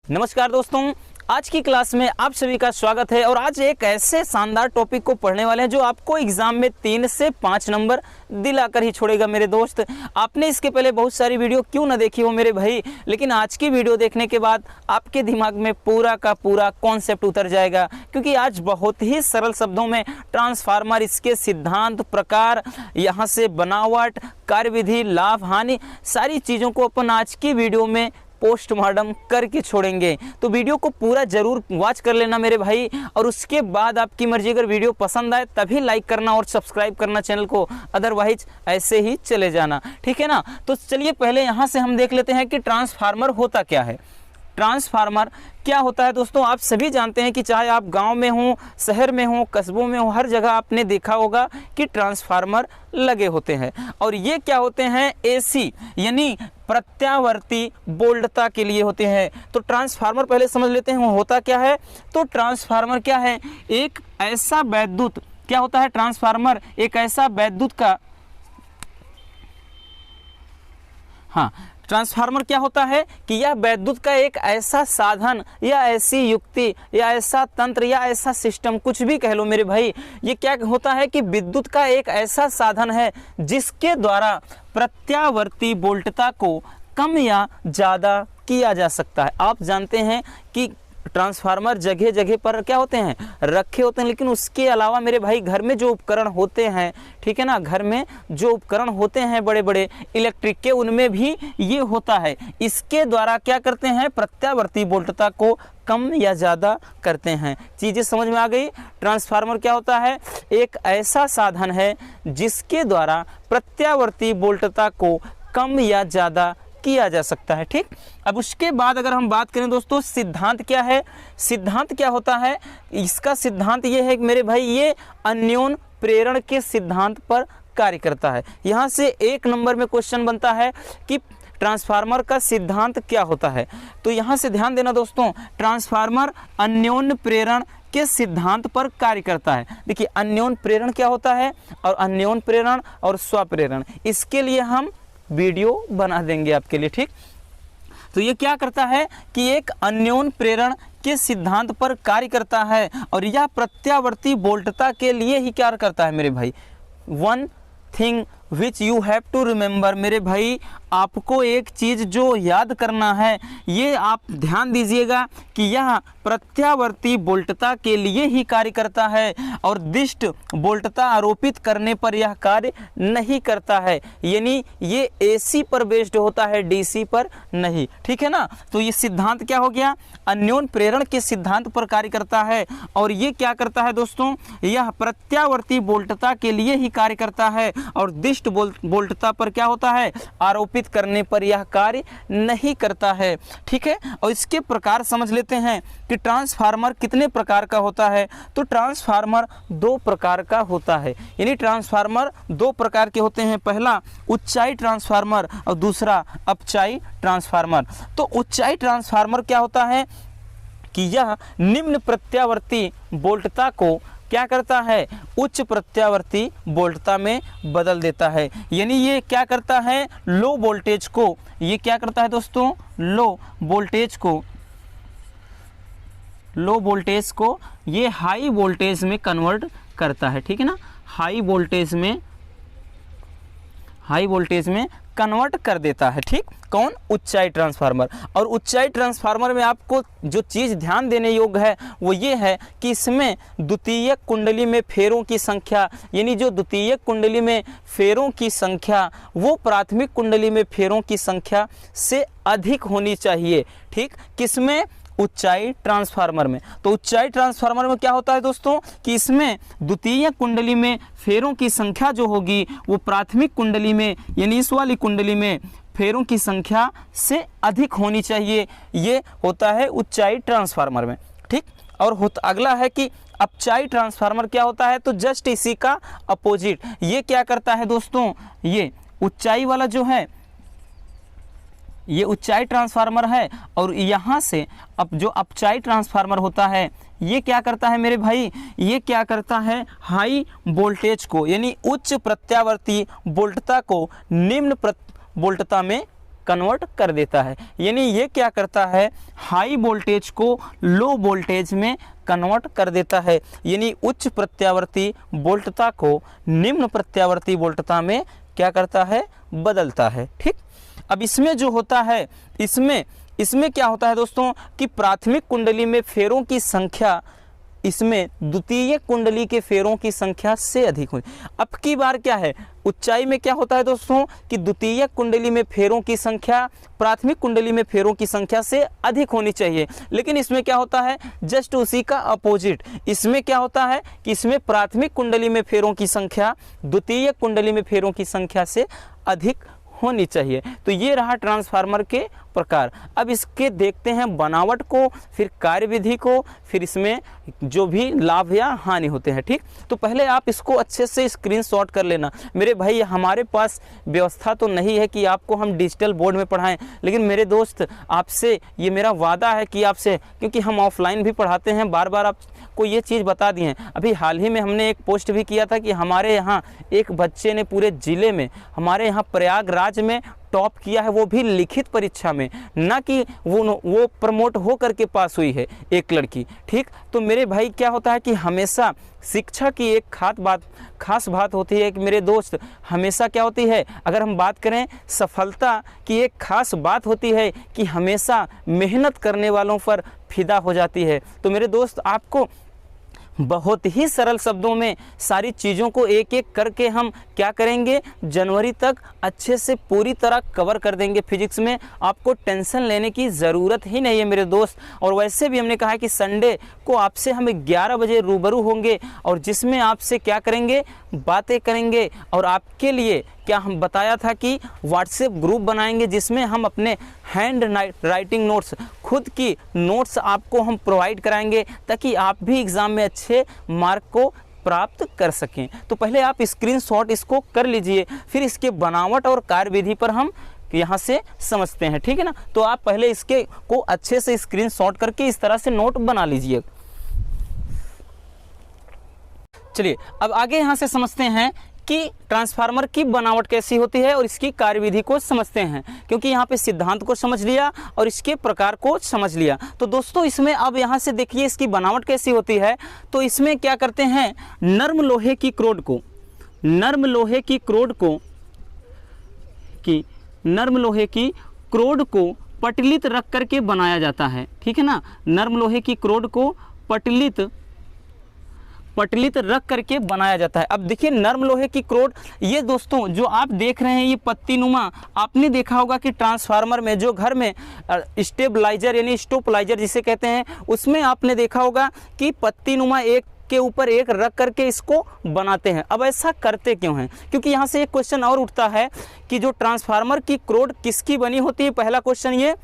नमस्कार दोस्तों, आज की क्लास में आप सभी का स्वागत है। और आज एक ऐसे शानदार टॉपिक को पढ़ने वाले हैं जो आपको एग्जाम में 3 से 5 नंबर दिलाकर ही छोड़ेगा मेरे दोस्त। आपने इसके पहले बहुत सारी वीडियो क्यों ना देखी हो मेरे भाई, लेकिन आज की वीडियो देखने के बाद आपके दिमाग में पूरा का पूरा कॉन्सेप्ट उतर जाएगा, क्योंकि आज बहुत ही सरल शब्दों में ट्रांसफार्मर, इसके सिद्धांत, प्रकार, यहाँ से बनावट, कार्यविधि, लाभ, हानि, सारी चीज़ों को अपन आज की वीडियो में पोस्टमार्टम करके छोड़ेंगे। तो वीडियो को पूरा जरूर वॉच कर लेना मेरे भाई, और उसके बाद आपकी मर्जी, अगर वीडियो पसंद आए तभी लाइक करना और सब्सक्राइब करना चैनल को, अदरवाइज ऐसे ही चले जाना, ठीक है ना। तो चलिए पहले यहाँ से हम देख लेते हैं कि ट्रांसफार्मर होता क्या है। ट्रांसफार्मर क्या होता है दोस्तों, आप सभी जानते हैं कि चाहे आप गांव में हो, शहर में हो, कस्बों में हो, हर जगह आपने देखा होगा कि ट्रांसफार्मर लगे होते हैं। और ये क्या होते हैं, एसी यानी प्रत्यावर्ती वोल्टता के लिए होते हैं। तो ट्रांसफार्मर पहले समझ लेते हैं होता क्या है। तो ट्रांसफार्मर क्या है, एक ऐसा वैद्युत, क्या होता है ट्रांसफार्मर, एक ऐसा वैद्युत का, हाँ, ट्रांसफार्मर क्या होता है कि यह वैद्युत का एक ऐसा साधन या ऐसी युक्ति या ऐसा तंत्र या ऐसा सिस्टम, कुछ भी कह लो मेरे भाई। ये क्या होता है कि विद्युत का एक ऐसा साधन है जिसके द्वारा प्रत्यावर्ती वोल्टता को कम या ज़्यादा किया जा सकता है। आप जानते हैं कि ट्रांसफार्मर जगह जगह पर क्या होते हैं, रखे होते हैं, लेकिन उसके अलावा मेरे भाई घर में जो उपकरण होते हैं, ठीक है ना, घर में जो उपकरण होते हैं बड़े बड़े इलेक्ट्रिक के, उनमें भी ये होता है। इसके द्वारा क्या करते हैं, प्रत्यावर्ती वोल्टता को कम या ज़्यादा करते हैं। चीज़ें समझ में आ गई। ट्रांसफार्मर क्या होता है, एक ऐसा साधन है जिसके द्वारा प्रत्यावर्ती वोल्टता को कम या ज़्यादा किया जा सकता है, ठीक। अब उसके बाद अगर हम बात करें दोस्तों, सिद्धांत क्या है। सिद्धांत क्या होता है, इसका सिद्धांत ये है कि मेरे भाई ये अन्योन प्रेरण के सिद्धांत पर कार्य करता है। यहाँ से 1 नंबर में क्वेश्चन बनता है कि ट्रांसफार्मर का सिद्धांत क्या होता है। तो यहाँ से ध्यान देना दोस्तों, ट्रांसफार्मर अन्योन प्रेरण के सिद्धांत पर कार्य करता है। देखिए अन्योन प्रेरण क्या होता है, और अन्योन प्रेरण और स्वप्रेरण, इसके लिए हम वीडियो बना देंगे आपके लिए, ठीक। तो ये क्या करता है कि एक अन्योन प्रेरण के सिद्धांत पर कार्य करता है, और यह प्रत्यावर्ती वोल्टता के लिए ही क्या करता है मेरे भाई। One thing which you have to remember, मेरे भाई आपको एक चीज़ जो याद करना है, ये आप ध्यान दीजिएगा कि यह प्रत्यावर्ती वोल्टता के लिए ही कार्य करता है, और दिष्ट वोल्टता आरोपित करने पर यह कार्य नहीं करता है। यानी ये एसी पर बेस्ड होता है, डीसी पर नहीं, ठीक है ना। तो ये सिद्धांत क्या हो गया, अन्योन प्रेरण के सिद्धांत पर कार्य करता है, और ये क्या करता है दोस्तों, यह प्रत्यावर्ती वोल्टता के लिए ही कार्य करता है, और दिष्ट वोल्टता पर क्या होता है, आरोपित करने पर यह कार्य नहीं करता है, ठीक है। और इसके प्रकार समझ लेते हैं कि ट्रांसफार्मर कितने प्रकार का होता है। तो ट्रांसफार्मर 2 प्रकार का होता है, यानी ट्रांसफार्मर 2 प्रकार के होते हैं। पहला उच्चाई ट्रांसफार्मर और दूसरा अपचाई ट्रांसफार्मर। तो उच्चाई ट्रांसफार्मर क्या होता है कि यह निम्न प्रत्यावर्ती वोल्टता को क्या करता है, उच्च प्रत्यावर्ती वोल्टता में बदल देता है। यानी ये क्या करता है, लो वोल्टेज को, ये क्या करता है दोस्तों, लो वोल्टेज को ये हाई वोल्टेज में कन्वर्ट करता है, ठीक है ना। हाई वोल्टेज में कन्वर्ट कर देता है, ठीक। कौन, उच्चाई ट्रांसफार्मर। और उच्चाई ट्रांसफार्मर में आपको जो चीज़ ध्यान देने योग्य है वो ये है कि इसमें द्वितीयक कुंडली में फेरों की संख्या, यानी जो द्वितीयक कुंडली में फेरों की संख्या वो प्राथमिक कुंडली में फेरों की संख्या से अधिक होनी चाहिए, ठीक। किसमें, उच्चाई ट्रांसफार्मर में। तो उच्चाई ट्रांसफार्मर में क्या होता है दोस्तों कि इसमें द्वितीय कुंडली में फेरों की संख्या जो होगी वो प्राथमिक कुंडली में, यानी इस वाली कुंडली में फेरों की संख्या से अधिक होनी चाहिए। ये होता है उच्चाई ट्रांसफार्मर में, ठीक। और अगला है कि अपचाई ट्रांसफार्मर क्या होता है, तो जस्ट इसी का अपोजिट। ये क्या करता है दोस्तों, ये उच्चाई वाला जो है ये उच्चाई ट्रांसफार्मर है, और यहाँ से अब जो अपचाई ट्रांसफार्मर होता है ये क्या करता है मेरे भाई, ये क्या करता है, हाई वोल्टेज को यानी उच्च प्रत्यावर्ती वोल्टता को निम्न वोल्टता में कन्वर्ट कर देता है। यानी ये क्या करता है, हाई वोल्टेज को लो वोल्टेज में कन्वर्ट कर देता है, यानी उच्च प्रत्यावर्ती वोल्टता को निम्न प्रत्यावर्ती वोल्टता में क्या करता है, बदलता है। ठीक, अब इसमें जो होता है, इसमें क्या होता है दोस्तों कि प्राथमिक कुंडली में फेरों की संख्या इसमें द्वितीय कुंडली के फेरों की संख्या से अधिक हुई। अब की बार क्या है, ऊंचाई में क्या होता है दोस्तों कि द्वितीय कुंडली में फेरों की संख्या प्राथमिक कुंडली में फेरों की संख्या से अधिक होनी चाहिए, लेकिन इसमें क्या होता है, जस्ट उसी का अपोजिट। इसमें क्या होता है कि इसमें प्राथमिक कुंडली में फेरों की संख्या द्वितीय कुंडली में फेरों की संख्या से अधिक होनी चाहिए। तो ये रहा ट्रांसफार्मर के प्रकार। अब इसके देखते हैं बनावट को, फिर कार्यविधि को, फिर इसमें जो भी लाभ या हानि होते हैं। ठीक, तो पहले आप इसको अच्छे से स्क्रीनशॉट कर लेना मेरे भाई। हमारे पास व्यवस्था तो नहीं है कि आपको हम डिजिटल बोर्ड में पढ़ाएं, लेकिन मेरे दोस्त आपसे ये मेरा वादा है कि आपसे, क्योंकि हम ऑफलाइन भी पढ़ाते हैं, बार बार आपको ये चीज़ बता दी है। अभी हाल ही में हमने एक पोस्ट भी किया था कि हमारे यहाँ एक बच्चे ने पूरे ज़िले में, हमारे यहाँ प्रयागराज में टॉप किया है, वो भी लिखित परीक्षा में, ना कि वो प्रमोट हो करके पास हुई है एक लड़की। ठीक, तो मेरे भाई क्या होता है कि हमेशा शिक्षा की एक खास बात होती है कि मेरे दोस्त, हमेशा क्या होती है, अगर हम बात करें सफलता की एक खास बात होती है कि हमेशा मेहनत करने वालों पर फिदा हो जाती है। तो मेरे दोस्त आपको बहुत ही सरल शब्दों में सारी चीज़ों को एक एक करके हम क्या करेंगे, जनवरी तक अच्छे से पूरी तरह कवर कर देंगे। फिजिक्स में आपको टेंशन लेने की ज़रूरत ही नहीं है मेरे दोस्त। और वैसे भी हमने कहा है कि संडे को आपसे हम 11 बजे रूबरू होंगे, और जिसमें आपसे क्या करेंगे, बातें करेंगे। और आपके लिए क्या हम बताया था कि व्हाट्सएप ग्रुप बनाएंगे, जिसमें हम अपने हैंड राइटिंग नोट्स, खुद की नोट्स आपको हम प्रोवाइड कराएंगे, ताकि आप भी एग्ज़ाम में अच्छे मार्क को प्राप्त कर सकें। तो पहले आप स्क्रीनशॉट इसको कर लीजिए, फिर इसके बनावट और कार्यविधि पर हम यहाँ से समझते हैं। ठीक है ना, तो आप पहले इसके को अच्छे से स्क्रीनशॉट करके इस तरह से नोट बना लीजिए। चलिए अब आगे यहाँ से समझते हैं कि ट्रांसफार्मर की बनावट कैसी होती है और इसकी कार्यविधि को समझते हैं, क्योंकि यहाँ पे सिद्धांत को समझ लिया और इसके प्रकार को समझ लिया। तो दोस्तों इसमें अब यहाँ से देखिए इसकी बनावट कैसी होती है। तो इसमें क्या करते हैं, नर्म लोहे की क्रोड को पटलित रख करके बनाया जाता है। ठीक है ना, नर्म लोहे की क्रोड को पटलित रख करके बनाया जाता है। अब देखिए नर्म लोहे की क्रोड, ये दोस्तों जो आप देख रहे हैं ये पत्तीनुमा, आपने देखा होगा कि ट्रांसफार्मर में जो घर में स्टेबलाइजर यानी स्टोपलाइजर जिसे कहते हैं, उसमें आपने देखा होगा कि पत्तीनुमा एक के ऊपर एक रख करके इसको बनाते हैं। अब ऐसा करते क्यों हैं, क्योंकि यहाँ से एक क्वेश्चन और उठता है कि जो ट्रांसफार्मर की क्रोड किसकी बनी होती है। पहला क्वेश्चन ये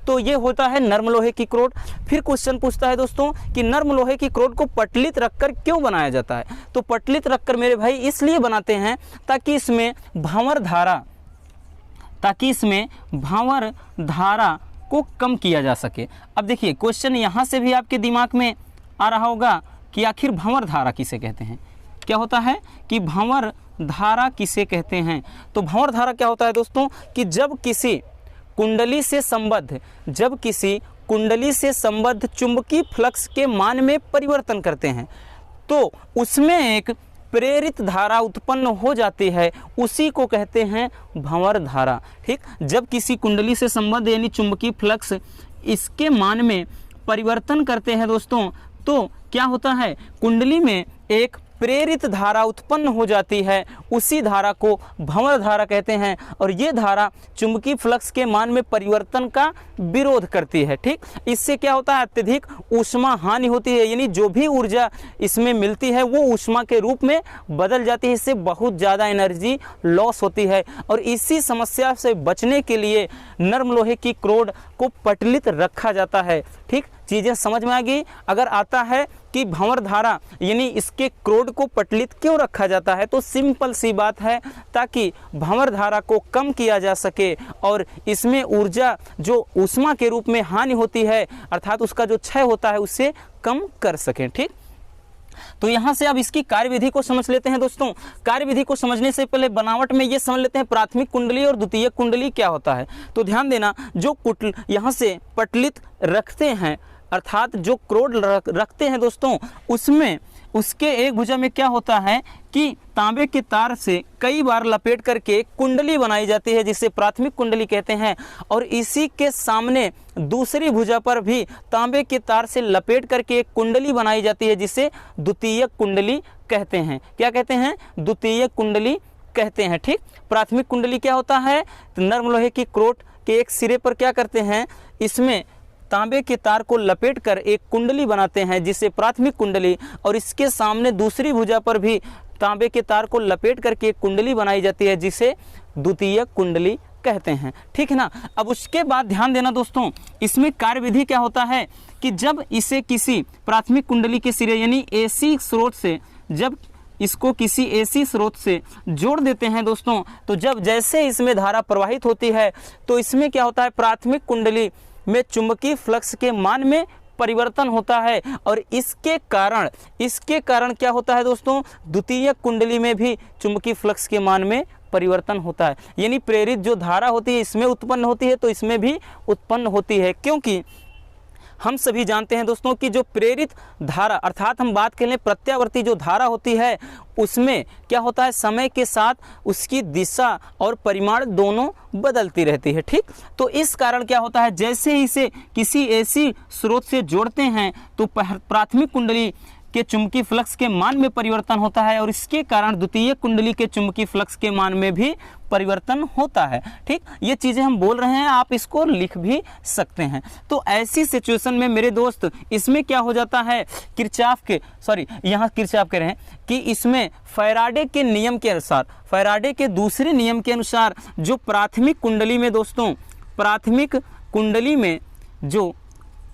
तो ये होता है नर्म लोहे की क्रोड। फिर क्वेश्चन पूछता है दोस्तों कि नर्म लोहे की क्रोड को पटलित रखकर क्यों बनाया जाता है। तो पटलित रखकर मेरे भाई इसलिए बनाते हैं ताकि इसमें भंवर धारा को कम किया जा सके। अब देखिए क्वेश्चन यहाँ से भी आपके दिमाग में आ रहा होगा कि आखिर भंवर धारा किसे कहते हैं। क्या होता है कि भंवर धारा किसे कहते हैं। तो भंवर धारा क्या होता है दोस्तों कि जब किसी कुंडली से संबद्ध चुंबकीय फ्लक्स के मान में परिवर्तन करते हैं, तो उसमें एक प्रेरित धारा उत्पन्न हो जाती है, उसी को कहते हैं भंवर धारा। ठीक, जब किसी कुंडली से संबद्ध यानी चुंबकीय फ्लक्स इसके मान में परिवर्तन करते हैं दोस्तों, तो क्या होता है, कुंडली में एक प्रेरित धारा उत्पन्न हो जाती है, उसी धारा को भंवर धारा कहते हैं। और ये धारा चुंबकीय फ्लक्स के मान में परिवर्तन का विरोध करती है। ठीक, इससे क्या होता है, अत्यधिक ऊष्मा हानि होती है, यानी जो भी ऊर्जा इसमें मिलती है वो ऊष्मा के रूप में बदल जाती है, इससे बहुत ज़्यादा एनर्जी लॉस होती है। और इसी समस्या से बचने के लिए नर्म लोहे की क्रोड को पटलित रखा जाता है। ठीक, चीज़ें समझ में आ गई। अगर आता है कि भंवर धारा यानी इसके क्रोड को पटलित क्यों रखा जाता है, तो सिंपल सी बात है, ताकि भंवर धारा को कम किया जा सके और इसमें ऊर्जा जो ऊष्मा के रूप में हानि होती है, अर्थात उसका जो क्षय होता है, उसे कम कर सकें। ठीक, तो यहाँ से अब इसकी कार्यविधि को समझ लेते हैं दोस्तों। कार्यविधि को समझने से पहले बनावट में ये समझ लेते हैं प्राथमिक कुंडली और द्वितीयक कुंडली क्या होता है। तो ध्यान देना, जो कुंडल यहाँ से पटलित रखते हैं अर्थात जो क्रोड रखते हैं दोस्तों, उसमें उसके एक भुजा में क्या होता है कि तांबे के तार से कई बार लपेट करके कुंडली बनाई जाती है जिसे प्राथमिक कुंडली कहते हैं। और इसी के सामने दूसरी भुजा पर भी तांबे के तार से लपेट करके एक कुंडली बनाई जाती है जिसे द्वितीयक कुंडली कहते हैं। क्या कहते हैं? द्वितीयक कुंडली कहते हैं। ठीक, प्राथमिक कुंडली क्या होता है? तो नर्म लोहे की क्रोट के एक सिरे पर क्या करते हैं, इसमें तांबे के तार को लपेटकर एक कुंडली बनाते हैं जिसे प्राथमिक कुंडली, और इसके सामने दूसरी भुजा पर भी तांबे के तार को लपेट करके एक कुंडली बनाई जाती है जिसे द्वितीयक कुंडली कहते हैं। ठीक है ना। अब उसके बाद ध्यान देना दोस्तों, इसमें कार्यविधि क्या होता है कि जब इसे किसी प्राथमिक कुंडली के सिरे यानी एसी स्रोत से, जब इसको किसी एसी स्रोत से जोड़ देते हैं दोस्तों, तो जब जैसे इसमें धारा प्रवाहित होती है तो इसमें क्या होता है, प्राथमिक कुंडली में चुंबकीय फ्लक्स के मान में परिवर्तन होता है। और इसके कारण क्या होता है दोस्तों, द्वितीयक कुंडली में भी चुंबकीय फ्लक्स के मान में परिवर्तन होता है। यानी प्रेरित जो धारा होती है इसमें उत्पन्न होती है तो इसमें भी उत्पन्न होती है, क्योंकि हम सभी जानते हैं दोस्तों कि जो प्रेरित धारा अर्थात हम बात करें प्रत्यावर्ती जो धारा होती है उसमें क्या होता है, समय के साथ उसकी दिशा और परिमाण दोनों बदलती रहती है। ठीक, तो इस कारण क्या होता है, जैसे ही इसे किसी ऐसी स्रोत से जोड़ते हैं तो प्राथमिक कुंडली के चुंबकीय फ्लक्स के मान में परिवर्तन होता है और इसके कारण द्वितीयक कुंडली के चुंबकीय फ्लक्स के मान में भी परिवर्तन होता है। ठीक, ये चीज़ें हम बोल रहे हैं, आप इसको लिख भी सकते हैं। तो ऐसी सिचुएशन में मेरे दोस्त इसमें क्या हो जाता है, किरचॉफ कह रहे हैं कि इसमें फैराडे के नियम के अनुसार, फैराडे के दूसरे नियम के अनुसार जो प्राथमिक कुंडली में दोस्तों, प्राथमिक कुंडली में जो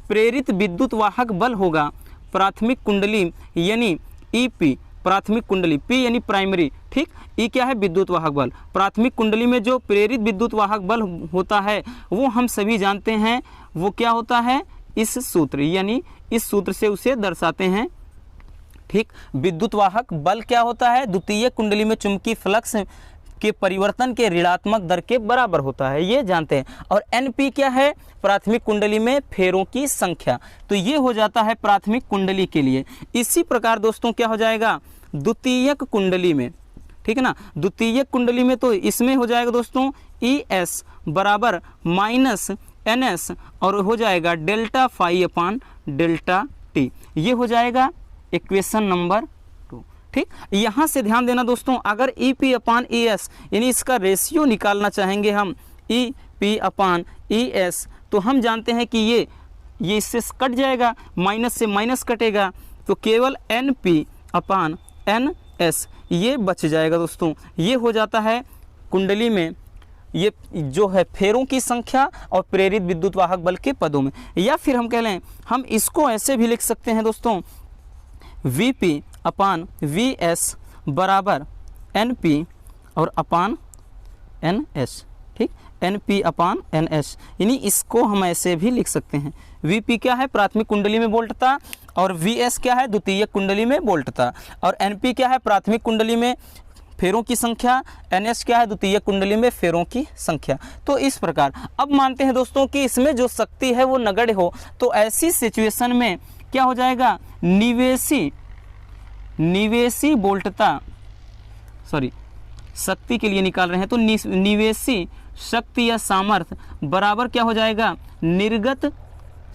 प्रेरित विद्युत वाहक बल होगा, प्राथमिक कुंडली यानी ईपी, प्राथमिक कुंडली पी यानी प्राइमरी, ठीक, ई क्या है, विद्युत वाहक बल। प्राथमिक कुंडली में जो प्रेरित विद्युत वाहक बल होता है वो हम सभी जानते हैं, वो क्या होता है, इस सूत्र यानी इस सूत्र से उसे दर्शाते हैं। ठीक, विद्युत वाहक बल क्या होता है, द्वितीयक कुंडली में चुंबकीय फ्लक्स के परिवर्तन के ऋणात्मक दर के बराबर होता है, ये जानते हैं। और एनपी क्या है, प्राथमिक कुंडली में फेरों की संख्या। तो ये हो जाता है प्राथमिक कुंडली के लिए। इसी प्रकार दोस्तों क्या हो जाएगा द्वितीयक कुंडली में, ठीक है ना, द्वितीयक कुंडली में तो इसमें हो जाएगा दोस्तों ES बराबर माइनस NS और हो जाएगा delta phi upon delta T, ये हो जाएगा इक्वेशन नंबर 2। ठीक, यहाँ से ध्यान देना दोस्तों, अगर EP अपान ES यानी इसका रेशियो निकालना चाहेंगे हम EP अपान ES, तो हम जानते हैं कि ये इससे कट जाएगा, माइनस से माइनस कटेगा, तो केवल NP अपान NS ये बच जाएगा दोस्तों। ये हो जाता है कुंडली में ये जो है फेरों की संख्या और प्रेरित विद्युत वाहक बल के पदों में। या फिर हम कह लें, हम इसको ऐसे भी लिख सकते हैं दोस्तों, VP अपान VS बराबर NP और अपान NS। ठीक, NP अपान NS यानी इसको हम ऐसे भी लिख सकते हैं। VP क्या है, प्राथमिक कुंडली में वोल्टता, और VS क्या है, द्वितीयक कुंडली में वोल्टता, और NP क्या है, प्राथमिक कुंडली में फेरों की संख्या, NS क्या है, द्वितीयक कुंडली में फेरों की संख्या। तो इस प्रकार अब मानते हैं दोस्तों कि इसमें जो शक्ति है वो नगण्य हो, तो ऐसी सिचुएशन में क्या हो जाएगा, निवेशी वोल्टता, शक्ति के लिए निकाल रहे हैं, तो निवेशी शक्ति या सामर्थ्य बराबर क्या हो जाएगा, निर्गत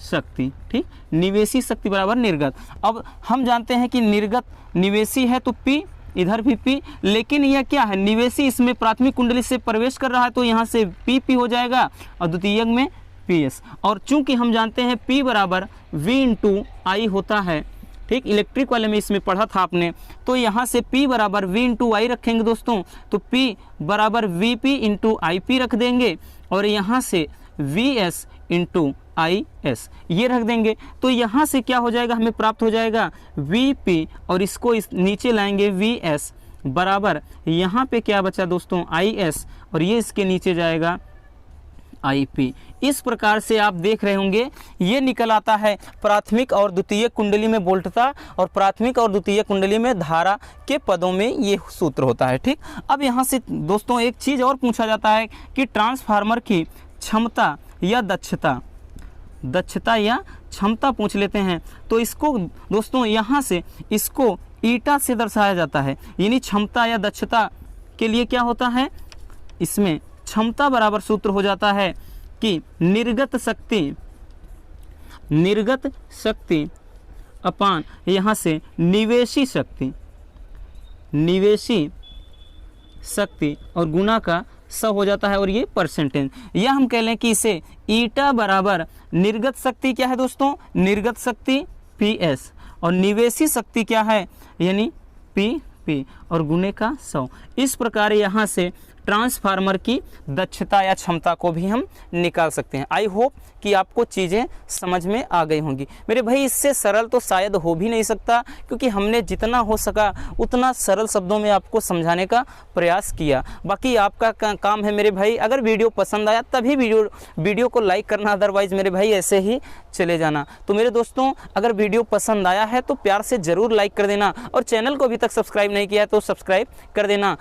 शक्ति। ठीक, निवेशी शक्ति बराबर निर्गत। अब हम जानते हैं कि निर्गत निवेशी है तो P, इधर भी P, लेकिन यह क्या है, निवेशी इसमें प्राथमिक कुंडली से प्रवेश कर रहा है तो यहाँ से PP हो जाएगा और द्वितीयक में PS। और चूंकि हम जानते हैं P बराबर V इंटू I होता है, ठीक, इलेक्ट्रिक वाले में इसमें पढ़ा था आपने, तो यहाँ से P बराबर V इंटू आई रखेंगे दोस्तों, तो P बराबर VP इंटू IP रख देंगे और यहाँ से VS इंटू IS ये रख देंगे। तो यहाँ से क्या हो जाएगा, हमें प्राप्त हो जाएगा VP और इसको नीचे लाएंगे VS बराबर, यहाँ पे क्या बचा दोस्तों, IS और ये इसके नीचे जाएगा IP। इस प्रकार से आप देख रहे होंगे ये निकल आता है प्राथमिक और द्वितीय कुंडली में वोल्टता और प्राथमिक और द्वितीय कुंडली में धारा के पदों में ये सूत्र होता है। ठीक, अब यहाँ से दोस्तों एक चीज़ और पूछा जाता है कि ट्रांसफार्मर की क्षमता या दक्षता या क्षमता पूछ लेते हैं। तो इसको दोस्तों यहाँ से इसको ईटा से दर्शाया जाता है, यानी क्षमता या दक्षता के लिए क्या होता है, इसमें क्षमता बराबर सूत्र हो जाता है कि निर्गत शक्ति अपान यहाँ से निवेशी शक्ति और गुना का 100 हो जाता है और ये परसेंटेज। या हम कह लें कि इसे ईटा बराबर निर्गत शक्ति क्या है दोस्तों, निर्गत शक्ति PS और निवेशी शक्ति क्या है यानी PP और गुने का 100। इस प्रकार यहाँ से ट्रांसफार्मर की दक्षता या क्षमता को भी हम निकाल सकते हैं। आई होप कि आपको चीज़ें समझ में आ गई होंगी मेरे भाई। इससे सरल तो शायद हो भी नहीं सकता, क्योंकि हमने जितना हो सका उतना सरल शब्दों में आपको समझाने का प्रयास किया। बाकी आपका काम है मेरे भाई, अगर वीडियो पसंद आया तभी वीडियो को लाइक करना, अदरवाइज़ मेरे भाई ऐसे ही चले जाना। तो मेरे दोस्तों अगर वीडियो पसंद आया है तो प्यार से ज़रूर लाइक कर देना और चैनल को अभी तक सब्सक्राइब नहीं किया है तो सब्सक्राइब कर देना,